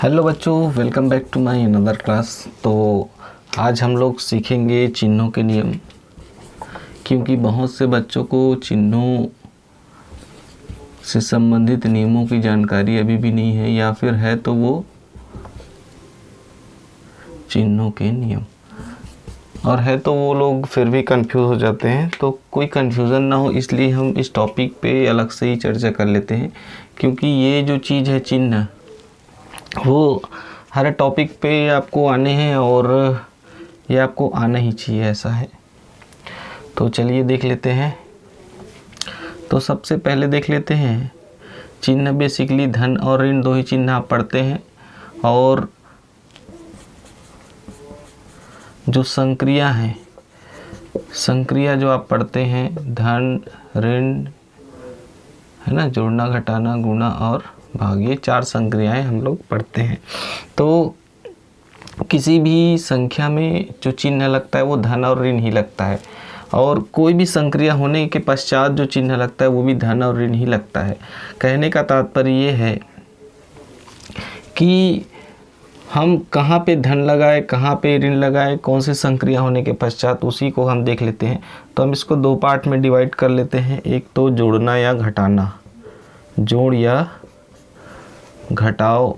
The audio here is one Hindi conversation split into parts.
हेलो बच्चों, welcome back to my another class. तो आज हम लोग सीखेंगे चिन्हों के नियम, क्योंकि बहुत से बच्चों को चिन्हों से संबंधित नियमों की जानकारी अभी भी नहीं है, या फिर है तो वो चिन्हों के नियम और है तो वो लोग फिर भी कंफ्यूज हो जाते हैं। तो कोई कंफ्यूज़न ना हो इसलिए हम इस टॉपिक पे अलग से ही चर्चा कर लेते हैं, क्योंकि ये जो चीज़ है चिन्ह, वो हर टॉपिक पे आपको आने हैं और ये आपको आना ही चाहिए, ऐसा है। तो चलिए देख लेते हैं। तो सबसे पहले देख लेते हैं चिन्ह। बेसिकली धन और ऋण दो ही चिन्ह आप पढ़ते हैं, और जो संक्रिया है, संक्रिया जो आप पढ़ते हैं, धन ऋण है ना, जोड़ना घटाना गुणा और भाग, ये चार संक्रियाएं हम लोग पढ़ते हैं। तो किसी भी संख्या में जो चिन्ह लगता है वो धन और ऋण ही लगता है, और कोई भी संक्रिया होने के पश्चात जो चिन्ह लगता है वो भी धन और ऋण ही लगता है। कहने का तात्पर्य ये है कि हम कहाँ पे धन लगाए, कहाँ पे ऋण लगाए, कौन सी संक्रिया होने के पश्चात, उसी को हम देख लेते हैं। तो हम इसको दो पार्ट में डिवाइड कर लेते हैं। एक तो जोड़ना या घटाना, जोड़ या घटाव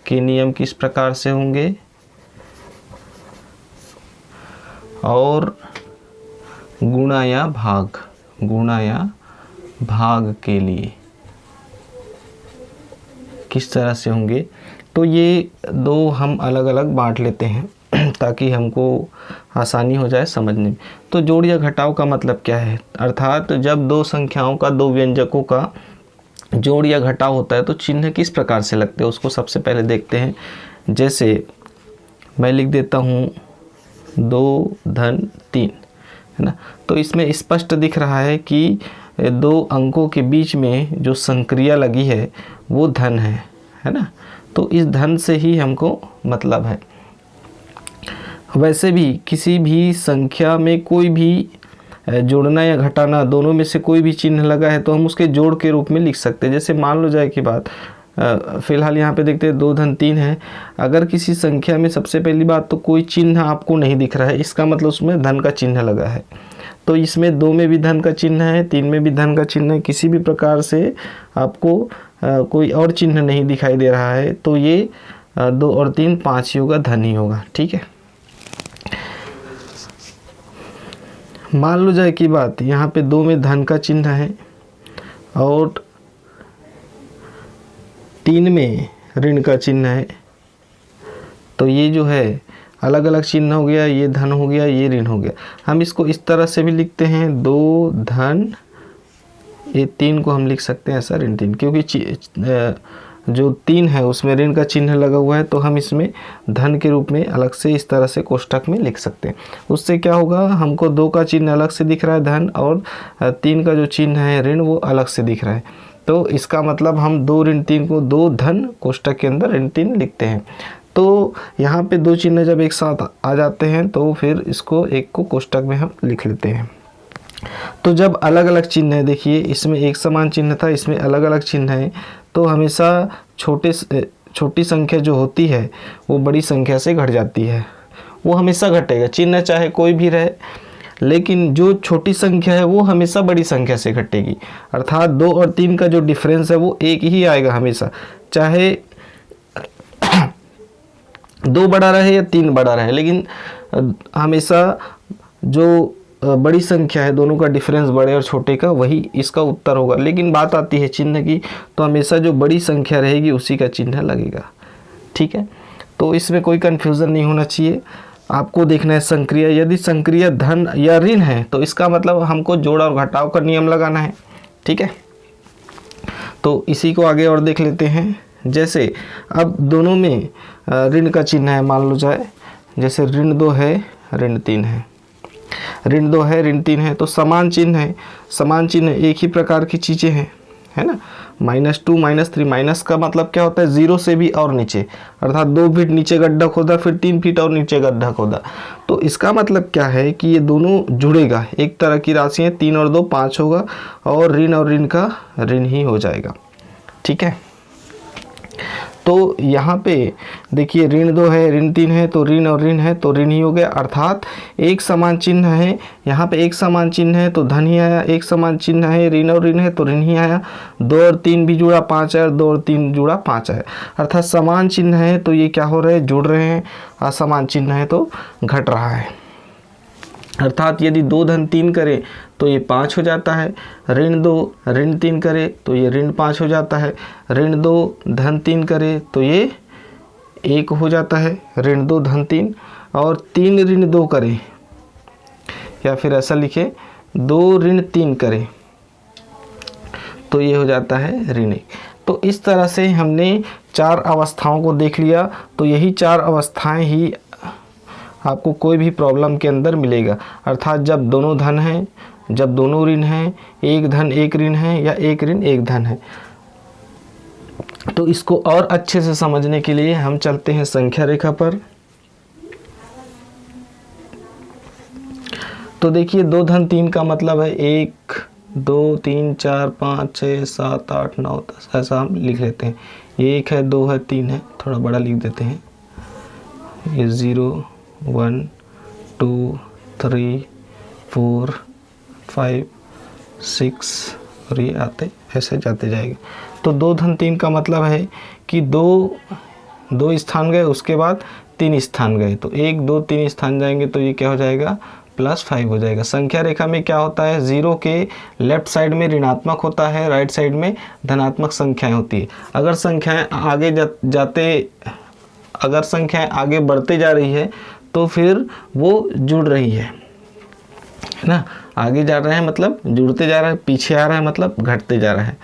के नियम किस प्रकार से होंगे, और गुणा या भाग, गुणा या भाग के लिए किस तरह से होंगे। तो ये दो हम अलग अलग बांट लेते हैं ताकि हमको आसानी हो जाए समझने में। तो जोड़ या घटाव का मतलब क्या है, अर्थात जब दो संख्याओं का, दो व्यंजकों का जोड़ या घटाव होता है तो चिन्ह किस प्रकार से लगते हैं, उसको सबसे पहले देखते हैं। जैसे मैं लिख देता हूँ 2 धन 3, है ना। तो इसमें स्पष्ट दिख रहा है कि दो अंकों के बीच में जो संक्रिया लगी है वो धन है ना। तो इस धन से ही हमको मतलब है। वैसे भी किसी भी संख्या में कोई भी जोड़ना या घटाना, दोनों में से कोई भी चिन्ह लगा है तो हम उसके जोड़ के रूप में लिख सकते हैं। जैसे मान लो जाए की बात, फिलहाल यहाँ पे देखते हैं 2 धन 3 है। अगर किसी संख्या में सबसे पहली बात तो कोई चिन्ह आपको नहीं दिख रहा है, इसका मतलब उसमें धन का चिन्ह लगा है। तो इसमें 2 में भी धन का चिन्ह है, 3 में भी धन का चिन्ह है, किसी भी प्रकार से आपको कोई और चिन्ह नहीं दिखाई दे रहा है, तो ये 2 और 3 5 ही होगा, धन ही होगा। ठीक है। मान लो जाए की बात, यहाँ पे 2 में धन का चिन्ह है और 3 में ऋण का चिन्ह है। तो ये जो है अलग अलग चिन्ह हो गया, ये धन हो गया, ये ऋण हो गया। हम इसको इस तरह से भी लिखते हैं, 2 धन, ये 3 को हम लिख सकते हैं ऐसा, ऋण 3, क्योंकि जो 3 है उसमें ऋण का चिन्ह लगा हुआ है, तो हम इसमें धन के रूप में अलग से इस तरह से कोष्ठक में लिख सकते हैं। उससे क्या होगा, हमको 2 का चिन्ह अलग से दिख रहा है धन, और 3 का जो चिन्ह है ऋण वो अलग से दिख रहा है। तो इसका मतलब हम 2 ऋण 3 को 2 धन कोष्ठक के अंदर ऋण 3 लिखते हैं। तो यहाँ पे 2 चिन्ह जब एक साथ आ जाते हैं तो फिर इसको एक को कोष्ठक में हम लिख लेते हैं। तो जब अलग अलग चिन्ह है, देखिए इसमें एक समान चिन्ह था, इसमें अलग अलग चिन्ह है, तो हमेशा छोटी संख्या जो होती है वो बड़ी संख्या से घट जाती है, वो हमेशा घटेगा, चिन्ह चाहे कोई भी रहे, लेकिन जो छोटी संख्या है वो हमेशा बड़ी संख्या से घटेगी। अर्थात 2 और 3 का जो डिफरेंस है वो एक ही आएगा हमेशा, चाहे 2 बड़ा रहे या 3 बड़ा रहे, लेकिन हमेशा जो बड़ी संख्या है, दोनों का डिफरेंस बड़े और छोटे का, वही इसका उत्तर होगा। लेकिन बात आती है चिन्ह की, तो हमेशा जो बड़ी संख्या रहेगी उसी का चिन्ह लगेगा। ठीक है। तो इसमें कोई कन्फ्यूज़न नहीं होना चाहिए। आपको देखना है संक्रिया, यदि संक्रिया धन या ऋण है तो इसका मतलब हमको जोड़ और घटाव का नियम लगाना है। ठीक है। तो इसी को आगे और देख लेते हैं। जैसे अब दोनों में ऋण का चिन्ह है, मान लो जाए जैसे ऋण 2 है, ऋण 3 है, ऋण 2 है, ऋण 3 है, तो समान चिन्ह है। समान चिन्ह एक ही प्रकार की चीज़ें हैं, है ना। -2 -3, माइनस का मतलब क्या होता है, 0 से भी और नीचे, अर्थात 2 फीट नीचे गड्ढा खोदा, फिर 3 फीट और नीचे गड्ढा खोदा। तो इसका मतलब क्या है कि ये दोनों जुड़ेगा, एक तरह की राशि है, 3 और 2 5 होगा, और ऋण का ऋण ही हो जाएगा। ठीक है। तो यहाँ पे देखिए ऋण 2 है, ऋण 3 है, तो ऋण और ऋण है तो ऋण ही हो गया, अर्थात एक समान चिन्ह है। यहाँ पे एक समान चिन्ह है तो धन ही आया, एक समान चिन्ह है ऋण और ऋण है तो ऋण ही आया। 2 और 3 भी जुड़ा 5 है, और 2 और 3 जुड़ा 5 है, अर्थात समान चिन्ह है तो ये क्या हो रहे हैं, जुड़ रहे हैं। असमान चिन्ह है तो घट रहा है। अर्थात यदि 2 धन 3 करे तो ये 5 हो जाता है, ऋण 2 ऋण 3 करे तो ये ऋण 5 हो जाता है, ऋण 2 धन 3 करे तो ये 1 हो जाता है, ऋण 2 धन 3, और 3 ऋण 2 करे, या फिर ऐसा लिखे 2 ऋण 3 करे तो ये हो जाता है ऋण 1। तो इस तरह से हमने 4 अवस्थाओं को देख लिया। तो यही 4 अवस्थाएं ही आपको कोई भी प्रॉब्लम के अंदर मिलेगा, अर्थात जब दोनों धन हैं, जब दोनों ऋण हैं, एक धन एक ऋण है, या एक ऋण एक धन है। तो इसको और अच्छे से समझने के लिए हम चलते हैं संख्या रेखा पर। तो देखिए 2 धन 3 का मतलब है 1 2 3 4 5 6 7 8 9 10, ऐसा हम लिख लेते हैं। 1 है, 2 है, 3 है, थोड़ा बड़ा लिख देते हैं। ये 0 1 2 3 4 5 6 और ये आते ऐसे जाते जाएगा। तो 2 धन 3 का मतलब है कि दो स्थान गए, उसके बाद 3 स्थान गए, तो 1 2 3 स्थान जाएंगे तो ये क्या हो जाएगा, +5 हो जाएगा। संख्या रेखा में क्या होता है, 0 के लेफ्ट साइड में ऋणात्मक होता है, राइट साइड में धनात्मक संख्याएं होती है। अगर संख्याएं आगे बढ़ते जा रही है तो फिर वो जुड़ रही है ना, आगे जा रहा है मतलब जुड़ते जा रहा है, पीछे आ रहा है मतलब घटते जा रहा है।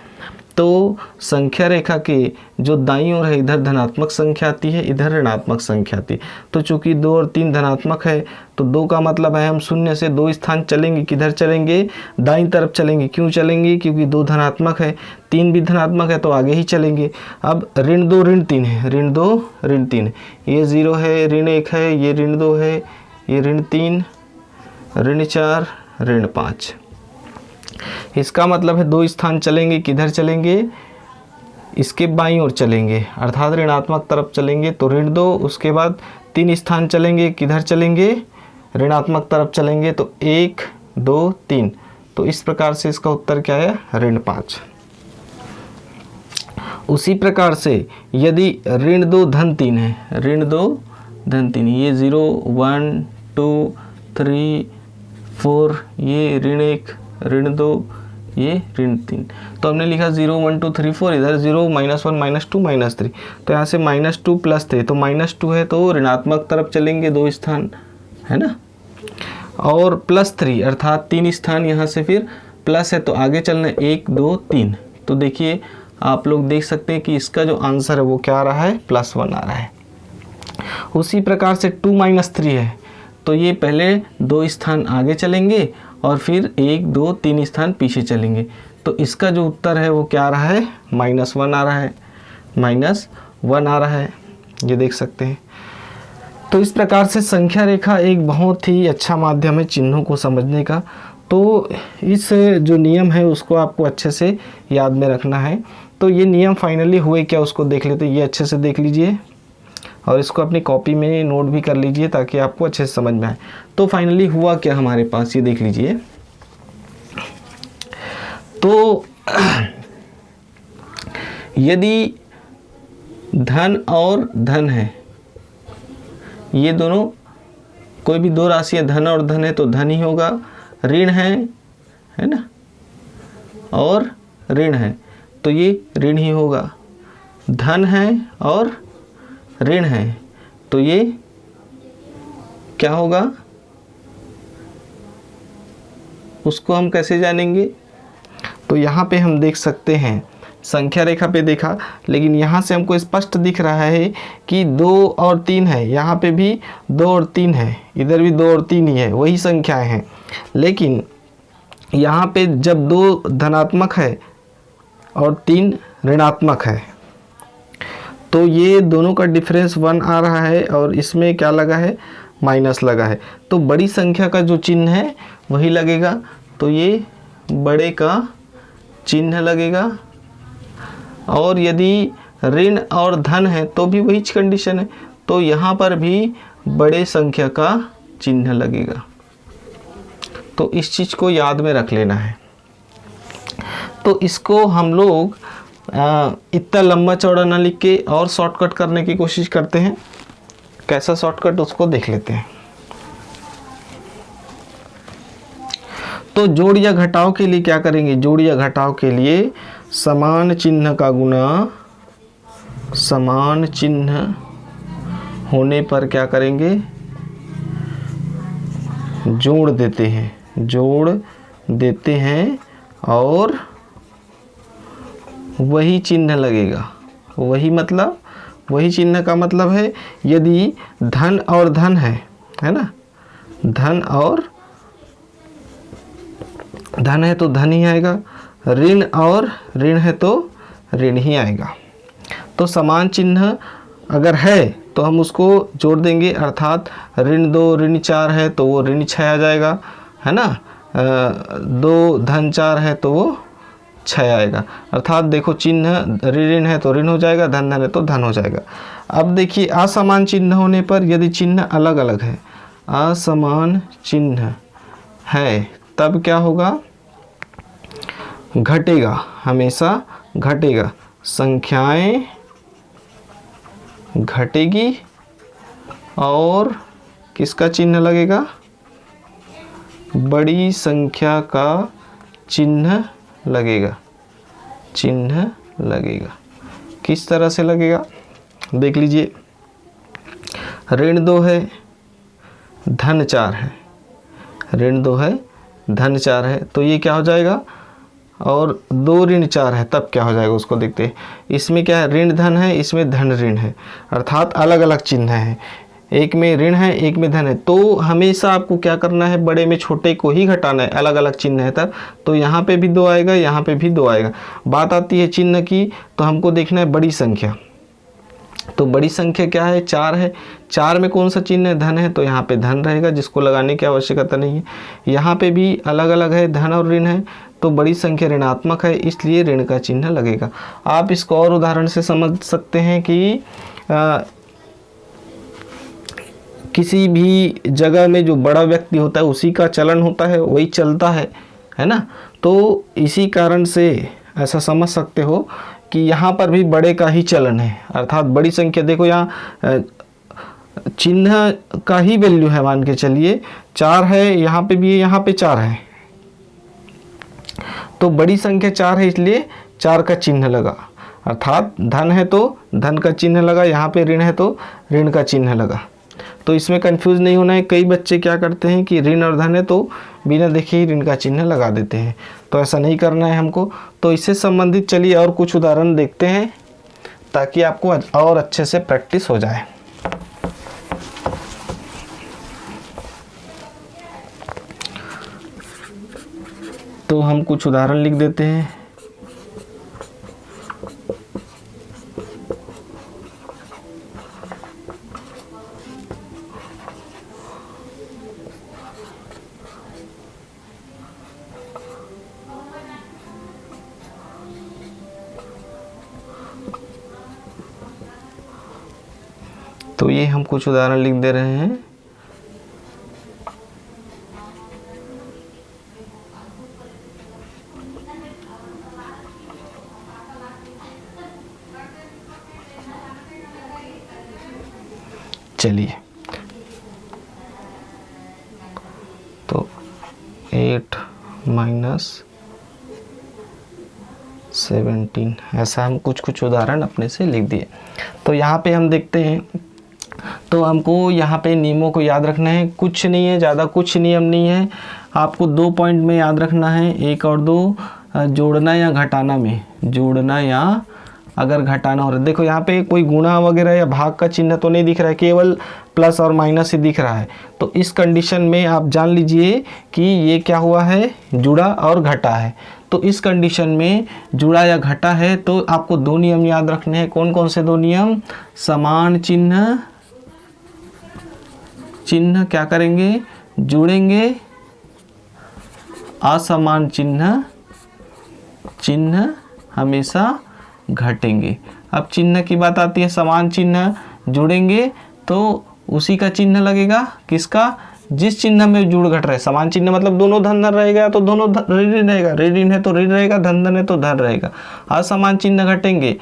तो संख्या रेखा के जो दाईं ओर है, इधर धनात्मक संख्या आती है, इधर ऋणात्मक संख्या आती है। तो चूंकि 2 और 3 धनात्मक है तो 2 का मतलब है हम शून्य से 2 स्थान चलेंगे, किधर चलेंगे, दाईं तरफ चलेंगे। क्यों चलेंगे, क्योंकि 2 धनात्मक है, 3 भी धनात्मक है तो आगे ही चलेंगे। अब ऋण 2 ऋण 3 है, ऋण 2 ऋण 3, ये 0 है, ऋण 1 है, ये ऋण 2 है, ये ऋण 3, ऋण 4, ऋण 5। इसका मतलब है 2 स्थान चलेंगे, किधर चलेंगे, इसके बाईं ओर चलेंगे, अर्थात ऋणात्मक तरफ चलेंगे तो ऋण 2। उसके बाद 3 स्थान चलेंगे, किधर चलेंगे, ऋणात्मक तरफ चलेंगे तो 1 2 3। तो इस प्रकार से इसका उत्तर क्या है, ऋण 5। उसी प्रकार से यदि ऋण 2 धन 3 है, ऋण 2 धन 3, ये 0 1 2 3 4, ये ऋण 1 ऋण 2, ये ऋण 3। तो हमने लिखा 0 1 2 3 4, इधर 0 -1 -2 -3, तो यहाँ से -2 +3, तो -2 है तो ऋणात्मक तरफ चलेंगे 2 स्थान, है ना, और +3 अर्थात 3 स्थान, यहाँ से फिर प्लस है तो आगे चलना 1 2 3। तो देखिए आप लोग देख सकते हैं कि इसका जो आंसर है वो क्या आ रहा है, +1 आ रहा है। उसी प्रकार से 2 -3 है तो ये पहले 2 स्थान आगे चलेंगे और फिर 1 2 3 स्थान पीछे चलेंगे। तो इसका जो उत्तर है वो क्या आ रहा है, -1 आ रहा है, -1 आ रहा है, ये देख सकते हैं। तो इस प्रकार से संख्या रेखा एक बहुत ही अच्छा माध्यम है चिन्हों को समझने का। तो इस जो नियम है उसको आपको अच्छे से याद में रखना है। तो ये नियम फाइनली हुए क्या उसको देख लेते, ये अच्छे से देख लीजिए और इसको अपनी कॉपी में नोट भी कर लीजिए ताकि आपको अच्छे से समझ में आए। तो फाइनली हुआ क्या हमारे पास, ये देख लीजिए। तो यदि धन और धन है, ये दोनों कोई भी 2 राशियां धन और धन है तो धन ही होगा, ऋण है ना, और ऋण है तो ये ऋण ही होगा, धन है और ऋण है तो ये क्या होगा, उसको हम कैसे जानेंगे। तो यहाँ पे हम देख सकते हैं, संख्या रेखा पे देखा, लेकिन यहाँ से हमको स्पष्ट दिख रहा है कि 2 और 3 है, यहाँ पे भी 2 और 3 है, इधर भी 2 और 3 ही है, वही संख्याएं हैं। लेकिन यहाँ पे जब 2 धनात्मक है और 3 ऋणात्मक है तो ये दोनों का डिफरेंस 1 आ रहा है और इसमें क्या लगा है, माइनस लगा है। तो बड़ी संख्या का जो चिन्ह है वही लगेगा, तो ये बड़े का चिन्ह लगेगा। और यदि ऋण और धन है तो भी वही कंडीशन है, तो यहाँ पर भी बड़े संख्या का चिन्ह लगेगा। तो इस चीज़ को याद में रख लेना है। तो इसको हम लोग इतना लंबा चौड़ा ना लिख के और शॉर्टकट करने की कोशिश करते हैं। कैसा शॉर्टकट उसको देख लेते हैं। तो जोड़ या घटाव के लिए क्या करेंगे? जोड़ या घटाव के लिए समान चिन्ह का गुना समान चिन्ह होने पर क्या करेंगे? जोड़ देते हैं और वही चिन्ह लगेगा। वही चिन्ह का मतलब है यदि धन और धन है ना, धन और धन है तो धन ही आएगा, ऋण और ऋण है तो ऋण ही आएगा। तो समान चिन्ह अगर है तो हम उसको जोड़ देंगे, अर्थात ऋण 2 ऋण 4 है तो वो ऋण 6 आ जाएगा, है ना। 2 धन 4 है तो वो 6 आएगा। अर्थात देखो चिन्ह ऋण है तो ऋण हो जाएगा, धन धन है तो धन हो जाएगा। अब देखिए असमान चिन्ह होने पर यदि चिन्ह अलग अलग है, असमान चिन्ह है तब क्या होगा? घटेगा, हमेशा घटेगा, संख्याएं घटेगी और किसका चिन्ह लगेगा? बड़ी संख्या का चिन्ह लगेगा। किस तरह से लगेगा देख लीजिए। ऋण 2 है, धन 4 है, ऋण 2 है, धन 4 है तो ये क्या हो जाएगा? और 2 ऋण 4 है तब क्या हो जाएगा उसको देखते हैं। इसमें क्या है? ऋण धन है, इसमें धन ऋण है, अर्थात अलग अलग चिन्ह है। एक में ऋण है, एक में धन है। तो हमेशा आपको क्या करना है? बड़े में छोटे को ही घटाना है, अलग अलग चिन्ह है तब। तो यहाँ पे भी 2 आएगा, यहाँ पे भी 2 आएगा। बात आती है चिन्ह की, तो हमको देखना है बड़ी संख्या। तो बड़ी संख्या क्या है? 4 है। 4 में कौन सा चिन्ह है? धन है, तो यहाँ पे धन रहेगा, जिसको लगाने की आवश्यकता नहीं है। यहाँ पे भी अलग अलग है, धन और ऋण है, तो बड़ी संख्या ऋणात्मक है, इसलिए ऋण का चिन्ह लगेगा। आप इसको और उदाहरण से समझ सकते हैं कि किसी भी जगह में जो बड़ा व्यक्ति होता है उसी का चलन होता है, वही चलता है ना। तो इसी कारण से ऐसा समझ सकते हो कि यहाँ पर भी बड़े का ही चलन है, अर्थात बड़ी संख्या। देखो यहाँ चिन्ह का ही वैल्यू है, मान के चलिए 4 है, यहाँ पे भी है, यहाँ पे 4 है, तो बड़ी संख्या 4 है इसलिए 4 का चिन्ह लगा। अर्थात धन है तो धन का चिन्ह लगा, यहाँ पे ऋण है तो ऋण का चिन्ह लगा। तो इसमें कंफ्यूज नहीं होना है। कई बच्चे क्या करते हैं कि ऋण और धन है तो बिना देखे ही ऋण का चिन्ह लगा देते हैं, तो ऐसा नहीं करना है हमको। तो इससे संबंधित चलिए और कुछ उदाहरण देखते हैं ताकि आपको और अच्छे से प्रैक्टिस हो जाए। तो हम कुछ उदाहरण लिख देते हैं। तो ये हम कुछ उदाहरण लिख दे रहे हैं। चलिए, तो 8 - 17 ऐसा हम कुछ उदाहरण अपने से लिख दिए। तो यहाँ पे हम देखते हैं, तो हमको यहाँ पे नियमों को याद रखना है। कुछ नहीं है, ज़्यादा कुछ नियम नहीं है। आपको 2 पॉइंट में याद रखना है, 1 और 2, जोड़ना या घटाना में, जोड़ना या अगर घटाना हो रहा है। देखो यहाँ पे कोई गुणा वगैरह या भाग का चिन्ह तो नहीं दिख रहा है, केवल प्लस और माइनस ही दिख रहा है। तो इस कंडीशन में आप जान लीजिए कि ये क्या हुआ है? जुड़ा और घटा है। तो इस कंडीशन में जुड़ा या घटा है तो आपको 2 नियम याद रखने हैं। कौन कौन से 2 नियम? समान चिन्ह क्या करेंगे? जुड़ेंगे, असमान चिन्ह हमेशा घटेंगे। अब चिन्ह की बात आती है, समान चिन्ह जुड़ेंगे तो उसी का चिन्ह लगेगा, किसका, जिस चिन्ह में जुड़ घट रहे। समान चिन्ह मतलब दोनों धन धन रहेगा तो दोनों ऋण रहेगा, ऋण है तो ऋण रहेगा, धन धन है तो धन रहेगा। असमान चिन्ह घटेंगे,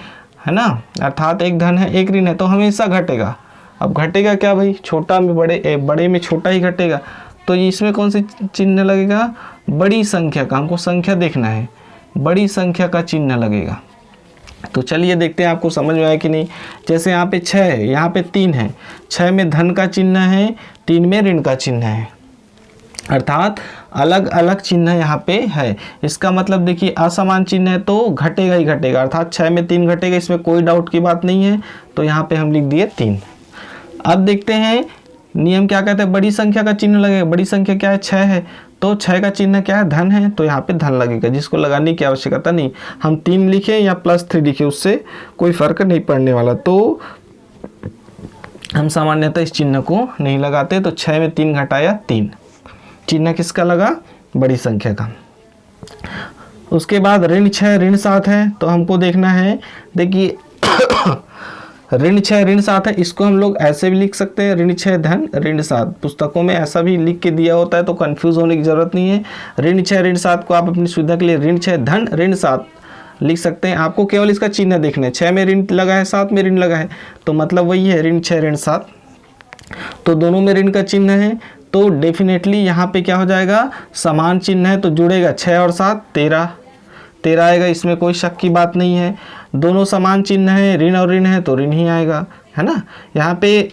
है ना, अर्थात एक धन है एक ऋण है तो हमेशा घटेगा। अब घटेगा क्या भाई, छोटा में बड़े, बड़े में छोटा ही घटेगा। तो इसमें कौन सी चिन्ह लगेगा, बड़ी संख्या का, हमको संख्या देखना है, बड़ी संख्या का चिन्ह लगेगा। तो चलिए देखते हैं आपको समझ में आया कि नहीं। जैसे यहाँ पे 6 है, यहाँ पे 3 है, 6 में धन का चिन्ह है, 3 में ऋण का चिन्ह है, अर्थात अलग अलग चिन्ह यहाँ पे है। इसका मतलब देखिए असमान चिन्ह है तो घटेगा ही घटेगा, अर्थात 6 में 3 घटेगा, इसमें कोई डाउट की बात नहीं है। तो यहाँ पे हम लिख दिए 3। अब देखते हैं नियम क्या कहते हैं, बड़ी संख्या का चिन्ह लगेगा। बड़ी संख्या क्या है, 6 है, तो 6 का चिन्ह क्या है, धन है, तो यहाँ पे धन लगेगा, जिसको लगाने की आवश्यकता नहीं। हम 3 लिखे या +3 लिखे उससे कोई फर्क नहीं पड़ने वाला। तो हम सामान्यतः इस चिन्ह को नहीं लगाते। तो 6 में 3 घटाया 3, चिन्ह किसका लगा, बड़ी संख्या का। उसके बाद ऋण 6 ऋण 7 है, तो हमको देखना है, देखिए ऋण 6 ऋण 7 है, इसको हम लोग ऐसे भी लिख सकते हैं, ऋण 6 धन ऋण 7। पुस्तकों में ऐसा भी लिख के दिया होता है तो कंफ्यूज होने की जरूरत नहीं है। ऋण 6 ऋण 7 को आप अपनी सुविधा के लिए ऋण 6 धन ऋण 7 लिख सकते हैं। आपको केवल इसका चिन्ह देखना है, 6 में ऋण लगा है, 7 में ऋण लगा है, तो मतलब वही है ऋण 6 ऋण 7। तो दोनों में ऋण का चिन्ह है, तो डेफिनेटली यहाँ पे क्या हो जाएगा, समान चिन्ह है तो जुड़ेगा 6 और 7 13 आएगा, इसमें कोई शक की बात नहीं है। दोनों समान चिन्ह है, ऋण और ऋण है तो ऋण ही आएगा, है ना। यहाँ पे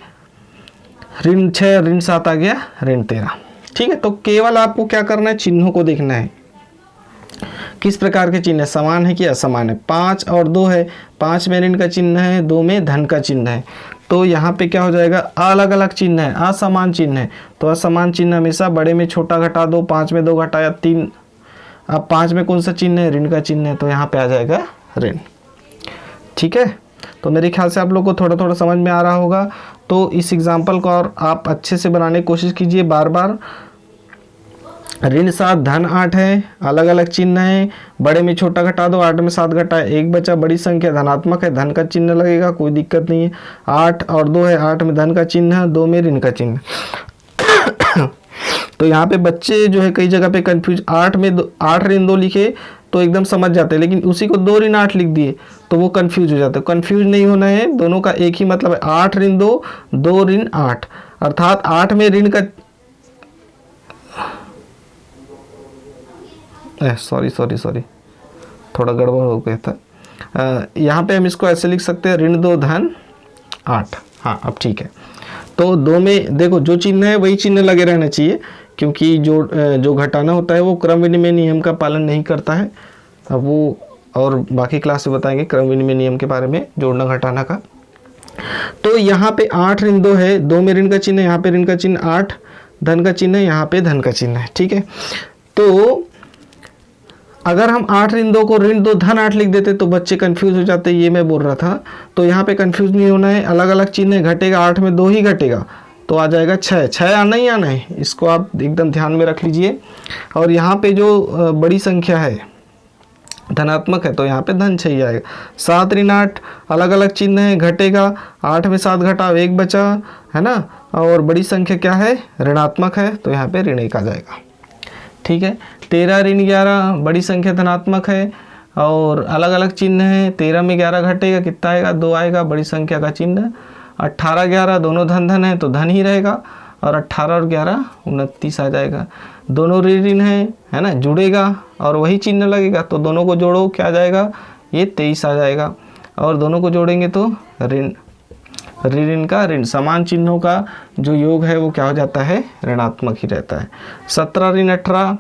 ऋण 6 ऋण 7 आ गया, ऋण 13। ठीक है, तो केवल आपको क्या करना है, चिन्हों को देखना है, किस प्रकार के चिन्ह है, समान है कि असमान है। 5 और 2 है, 5 में ऋण का चिन्ह है, 2 में धन का चिन्ह है, तो यहाँ पे क्या हो जाएगा, अलग अलग चिन्ह है, असमान चिन्ह है, तो असमान चिन्ह हमेशा बड़े में छोटा घटा दो, 5 में 2 घटाया 3। अब 5 में कौन सा चिन्ह है, ऋण का चिन्ह है, तो यहाँ पे आ जाएगा ऋण। ठीक है, तो मेरे ख्याल से आप लोग को थोड़ा थोड़ा समझ में आ रहा होगा। तो इस एग्जाम्पल को और आप अच्छे से बनाने की कोशिश कीजिए बार बार। ऋण 7 धन 8 है, अलग अलग चिन्ह है, बड़े में छोटा घटा दो, 8 में 7 घटाए 1 बचा, बड़ी संख्या धनात्मक है, धन का चिन्ह लगेगा, कोई दिक्कत नहीं है। 8 और 2 है, 8 में धन का चिन्ह, 2 में ऋण का चिन्ह। तो यहाँ पे बच्चे जो है कई जगह पे कंफ्यूज, 8 में 8 ऋण 2 लिखे तो एकदम समझ जाते हैं, लेकिन उसी को 2 ऋण 8 लिख दिए तो वो कंफ्यूज हो जाते हैं। कंफ्यूज नहीं होना है, दोनों का एक ही मतलब है, 8 ऋण 2 2 ऋण 8, अर्थात 8 में ऋण का सॉरी थोड़ा गड़बड़ हो गया था। यहाँ पे हम इसको ऐसे लिख सकते हैं, ऋण 2 धन 8। हाँ अब ठीक है। तो 2 में देखो जो चिन्ह है वही चिन्ह लगे रहना चाहिए, क्योंकि जो घटाना होता है वो क्रम विनिमय नियम का पालन नहीं करता है। अब वो और बाकी क्लास में बताएंगे क्रम विनिमय नियम के बारे में, जोड़ना घटाना का। तो यहाँ पे 8 ऋण 2 है, 2 में ऋण का चिन्ह है, यहाँ पे ऋण का चिन्ह, 8 धन का चिन्ह है, यहाँ पे धन का चिन्ह है। ठीक है, तो अगर हम 8 ऋण 2 को ऋण 2 धन 8 लिख देते तो बच्चे कंफ्यूज हो जाते, ये मैं बोल रहा था। तो यहाँ पे कंफ्यूज नहीं होना है, अलग अलग चिन्ह है, घटेगा 8 में 2 ही घटेगा, तो आ जाएगा 6 आना ही आना है, इसको आप एकदम ध्यान में रख लीजिए। और यहाँ पे जो बड़ी संख्या है धनात्मक है तो यहाँ पे धन 6 ही आएगा। 7 ऋण 8 अलग अलग चिन्ह है, घटेगा, 8 में 7 घटा 1 बचा, है ना। और बड़ी संख्या क्या है, ऋणात्मक है, तो यहाँ पे ऋण 1 आ जाएगा। ठीक है, 13 ऋण 11 बड़ी संख्या धनात्मक है और अलग अलग चिन्ह है, 13 में 11 घटेगा, कितना आएगा, 2 आएगा, बड़ी संख्या का चिन्ह। 18 11 दोनों धन धन है तो धन ही रहेगा, और 18 और 11 29 आ जाएगा। दोनों ऋण है ना, जुड़ेगा और वही चिन्ह लगेगा, तो दोनों को जोड़ो क्या आ जाएगा, ये 23 आ जाएगा। और दोनों को जोड़ेंगे तो ऋण का ऋण, समान चिन्हों का जो योग है वो क्या हो जाता है, ऋणात्मक ही रहता है। 17 ऋण 18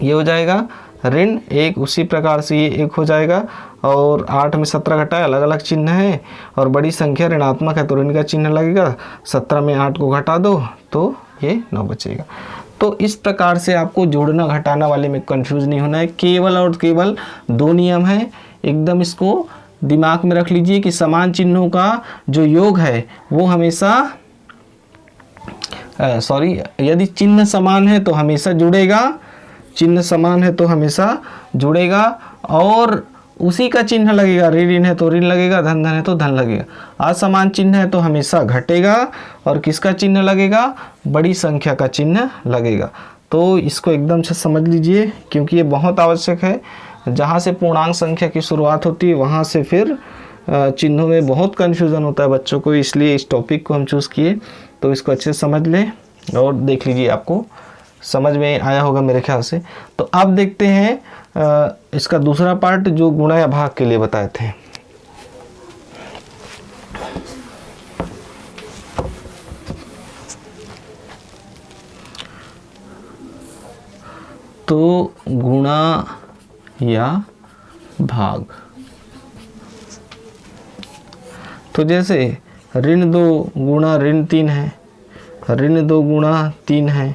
ये हो जाएगा ऋण 1, उसी प्रकार से ये 1 हो जाएगा। और 8 में 17 घटाए, अलग अलग चिन्ह है और बड़ी संख्या ऋणात्मक है तो ऋण का चिन्ह लगेगा। 17 में 8 को घटा दो तो ये 9 बचेगा। तो इस प्रकार से आपको जोड़ना घटाना वाले में कंफ्यूज नहीं होना है, केवल और केवल 2 नियम है, एकदम इसको दिमाग में रख लीजिए कि समान चिन्हों का जो योग है वो हमेशा यदि चिन्ह समान है तो हमेशा जुड़ेगा, चिन्ह समान है तो हमेशा जुड़ेगा, और उसी का चिन्ह लगेगा, ऋण है तो ऋण लगेगा, धन धन है तो धन लगेगा। असमान चिन्ह है तो हमेशा घटेगा, और किसका चिन्ह लगेगा, बड़ी संख्या का चिन्ह लगेगा। तो इसको एकदम से समझ लीजिए, क्योंकि ये बहुत आवश्यक है। जहाँ से पूर्णांक संख्या की शुरुआत होती है वहाँ से फिर चिन्हों में बहुत कन्फ्यूज़न होता है बच्चों को, इसलिए इस टॉपिक को हम चूज़ किए। तो इसको अच्छे से समझ लें और देख लीजिए, आपको समझ में आया होगा मेरे ख्याल से। तो अब देखते हैं इसका दूसरा पार्ट जो गुणा या भाग के लिए बताए थे। तो गुणा या भाग, तो जैसे ऋण 2 गुणा ऋण 3 है, ऋण 2 गुणा 3 है,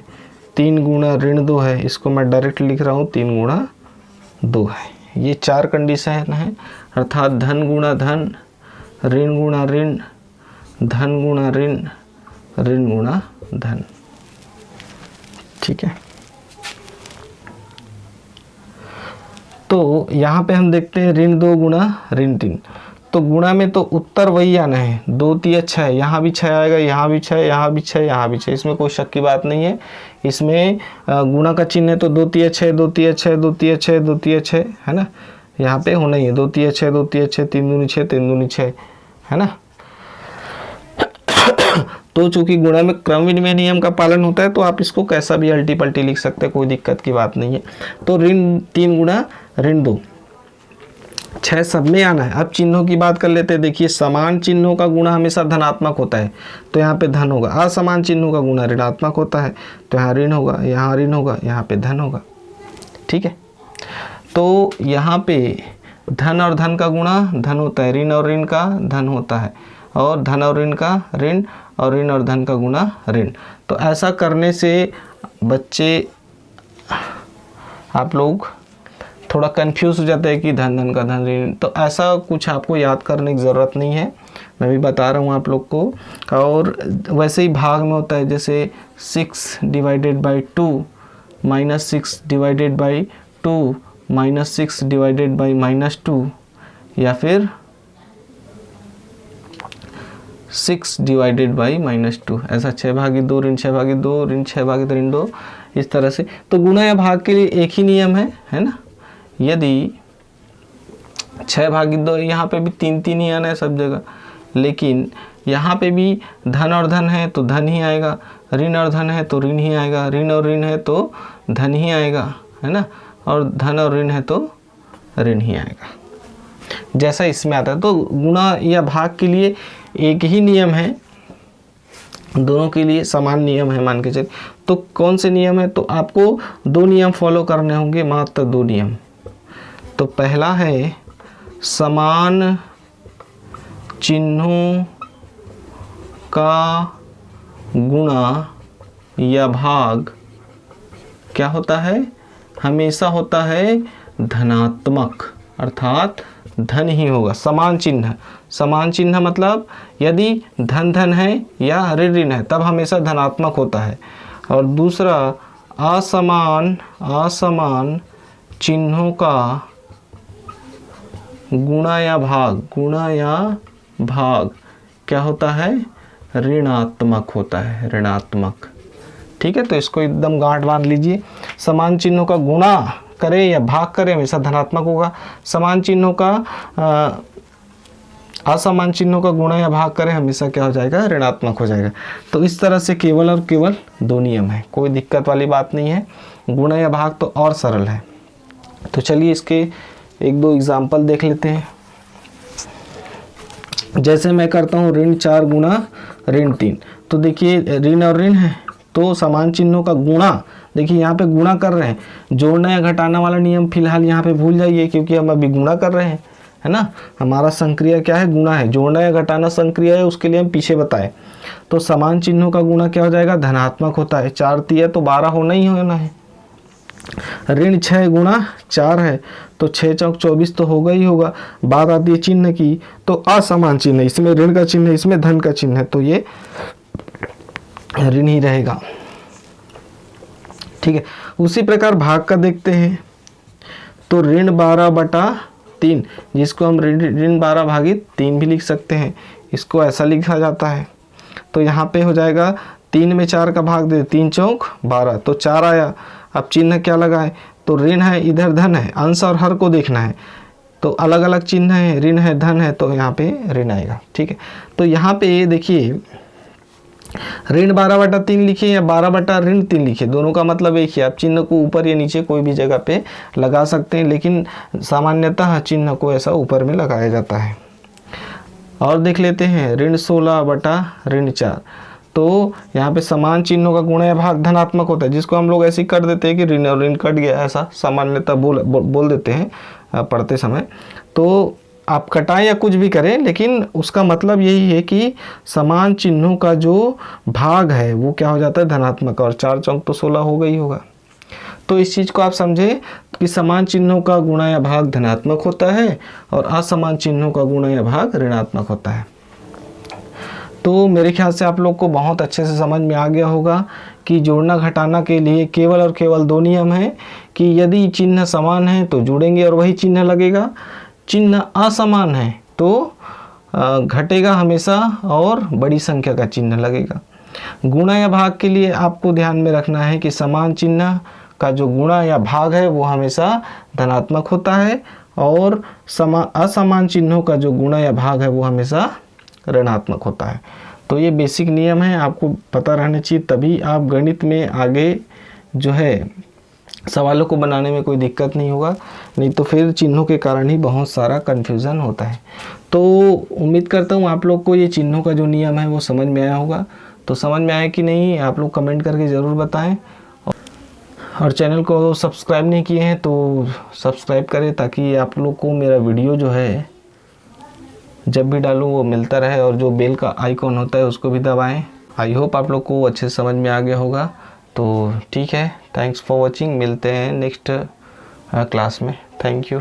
3 गुणा ऋण 2 है, इसको मैं डायरेक्ट लिख रहा हूँ 3 गुणा 2 है। ये 4 कंडीशन है, अर्थात धन गुणा धन, ऋण गुणा ऋण, धन गुणा ऋण, ऋण गुणा धन। ठीक है, तो यहाँ पे हम देखते हैं ऋण 2 गुणा ऋण 3। तो गुणा में तो उत्तर वही आना है, 2 3 6, यहाँ भी 6 आएगा, यहाँ भी 6, यहाँ भी 6, यहाँ भी 6, इसमें कोई शक की बात नहीं है। इसमें गुणा का चिन्ह है तो 2 3 6, 2 3 6, 2 3 6, 2 3 6, है ना, यहाँ पे होना ही है 2 3 6, 2 3 6, 3 दूनी 6, 3 दूनी 6, है ना। तो चूंकि गुणा में क्रम विनिमय नियम का पालन होता है तो आप इसको कैसा भी अल्टी पल्टी लिख सकते हैं, कोई दिक्कत की बात नहीं है। तो ऋण 3 गुणा ऋण 2, 6 सब में आना है। अब चिन्हों की बात कर लेते हैं। देखिए, समान चिन्हों का गुणा हमेशा धनात्मक होता है, तो यहाँ पे धन होगा। असमान चिन्हों का गुणा ऋणात्मक होता है, तो यहाँ ऋण होगा, यहाँ ऋण होगा, यहाँ पे धन होगा। ठीक है, तो यहाँ पे धन और धन का गुणा धन होता है, ऋण और ऋण का धन होता है, और धन और ऋण का ऋण, और ऋण और धन का गुणा ऋण। तो ऐसा करने से बच्चे, आप लोग थोड़ा कंफ्यूज हो जाता है कि धन धन का धन ऋण, तो ऐसा कुछ आपको याद करने की ज़रूरत नहीं है, मैं भी बता रहा हूँ आप लोग को। और वैसे ही भाग में होता है, जैसे 6 divided by 2 minus 6 divided by 2 minus 6 divided by minus 2, या फिर 6 डिवाइडेड बाई माइनस 2, ऐसा 6/2 ऋण 6/2 ऋण 6/2 ऋण 2, इस तरह से। तो गुणा या भाग के लिए एक ही नियम है ना। यदि 6/2, यहाँ पे भी 3 3 ही आना है सब जगह, लेकिन यहाँ पे भी धन और धन है तो धन ही आएगा, ऋण और धन है तो ऋण ही आएगा, ऋण और ऋण है तो धन ही आएगा, है ना, और धन और ऋण है तो ऋण ही आएगा, जैसा इसमें आता है। तो गुणा या भाग के लिए एक ही नियम है, दोनों के लिए समान नियम है मान के चलिए। तो कौन से नियम है, तो आपको 2 नियम फॉलो करने होंगे, मात्र 2 नियम। तो पहला है समान चिन्हों का गुणा या भाग क्या होता है, हमेशा होता है धनात्मक, अर्थात धन ही होगा। समान चिन्ह, समान चिन्ह मतलब यदि धन धन है या ऋण ऋण है तब हमेशा धनात्मक होता है। और दूसरा असमान चिन्हों का गुणा या भाग क्या होता है, ऋणात्मक होता है, ऋणात्मक। ठीक है, तो इसको एकदम गांठ बांध लीजिए। समान चिन्हों का गुणा करें या भाग करें हमेशा धनात्मक होगा, समान चिन्हों का असमान चिन्हों का गुणा या भाग करें हमेशा क्या हो जाएगा, ऋणात्मक हो जाएगा। तो इस तरह से केवल और केवल 2 नियम है, कोई दिक्कत वाली बात नहीं है। गुणा या भाग तो और सरल है। तो चलिए इसके 1-2 एग्जाम्पल देख लेते हैं। जैसे मैं करता हूँ ऋण 4 गुणा ऋण 3, तो देखिए ऋण और ऋण है तो समान चिन्हों का गुणा, देखिए यहाँ पे गुणा कर रहे हैं, जोड़ना या घटाना वाला नियम फिलहाल यहाँ पे भूल जाइए, क्योंकि हम अभी गुणा कर रहे हैं, है ना। हमारा संक्रिया क्या है, गुणा है, जोड़ना या घटाना संक्रिया है, उसके लिए हम पीछे बताए। तो समान चिन्हों का गुणा क्या हो जाएगा, धनात्मक होता है। 4 3 तो 12 होना ही होना है। ऋण 6 गुणा 4 है तो 6 चौक 24 तो होगा ही होगा। बात आती है चिन्ह की, तो असमान चिन्ह, इसमें ऋण का चिन्ह है, इसमें धन का चिन्ह है, तो ये ऋण ही रहेगा। ठीक है, उसी प्रकार भाग का देखते हैं। तो ऋण 12/3 3, जिसको हम ऋण 12/3 भी लिख सकते हैं। इसको ऐसा लिखा जाता है। तो यहाँ पे हो जाएगा 3 में 4 का भाग दे, 3 चौक 12, तो 4 आया। अब चिन्ह क्या लगाए, तो ऋण है, इधर धन है, अंश और हर को देखना है, तो अलग अलग चिन्ह है, ऋण है धन है, तो यहाँ पे ऋण आएगा। ठीक है, तो यहाँ पे देखिए ऋण 12/3 लिखिए या 12/3 लिखिए, दोनों का मतलब एक ही। आप चिन्ह को ऊपर या नीचे कोई भी जगह पे लगा सकते हैं, लेकिन सामान्यतः चिन्ह को ऐसा ऊपर में लगाया जाता है। और देख लेते हैं ऋण 16/4। तो यहाँ पे समान चिन्हों का गुणा या भाग धनात्मक होता है, जिसको हम लोग ऐसे ही कर देते हैं कि ऋण और ऋण कट गया, ऐसा सामान्यतः बोल देते हैं पढ़ते समय। तो आप कटाएं या कुछ भी करें, लेकिन उसका मतलब यही है कि समान चिन्हों का जो भाग है वो क्या हो जाता है, धनात्मक, और 4 चौक तो 16 होगा ही होगा। तो इस चीज़ को आप समझे कि समान चिन्हों का गुणा या भाग धनात्मक होता है और असमान चिन्हों का गुणा या भाग ऋणात्मक होता है। तो मेरे ख्याल से आप लोग को बहुत अच्छे से समझ में आ गया होगा कि जोड़ना घटाना के लिए केवल और केवल 2 नियम हैं कि यदि चिन्ह समान है तो जुड़ेंगे और वही चिन्ह लगेगा, चिन्ह असमान है तो घटेगा हमेशा और बड़ी संख्या का चिन्ह लगेगा। गुणा या भाग के लिए आपको ध्यान में रखना है कि समान चिन्ह का जो गुणा या भाग है वो हमेशा धनात्मक होता है और असमान चिन्हों का जो गुणा या भाग है वो हमेशा ऋणात्मक होता है। तो ये बेसिक नियम है, आपको पता रहना चाहिए, तभी आप गणित में आगे जो है सवालों को बनाने में कोई दिक्कत नहीं होगा, नहीं तो फिर चिन्हों के कारण ही बहुत सारा कन्फ्यूज़न होता है। तो उम्मीद करता हूँ आप लोग को ये चिन्हों का जो नियम है वो समझ में आया होगा। तो समझ में आया कि नहीं आप लोग कमेंट करके ज़रूर बताएं, और चैनल को सब्सक्राइब नहीं किए हैं तो सब्सक्राइब करें, ताकि आप लोग को मेरा वीडियो जो है जब भी डालूँ वो मिलता रहे, और जो बेल का आइकॉन होता है उसको भी दबाएं। आई होप आप लोग को अच्छे से समझ में आ गया होगा। तो ठीक है, थैंक्स फॉर वॉचिंग, मिलते हैं नेक्स्ट क्लास में। Thank you.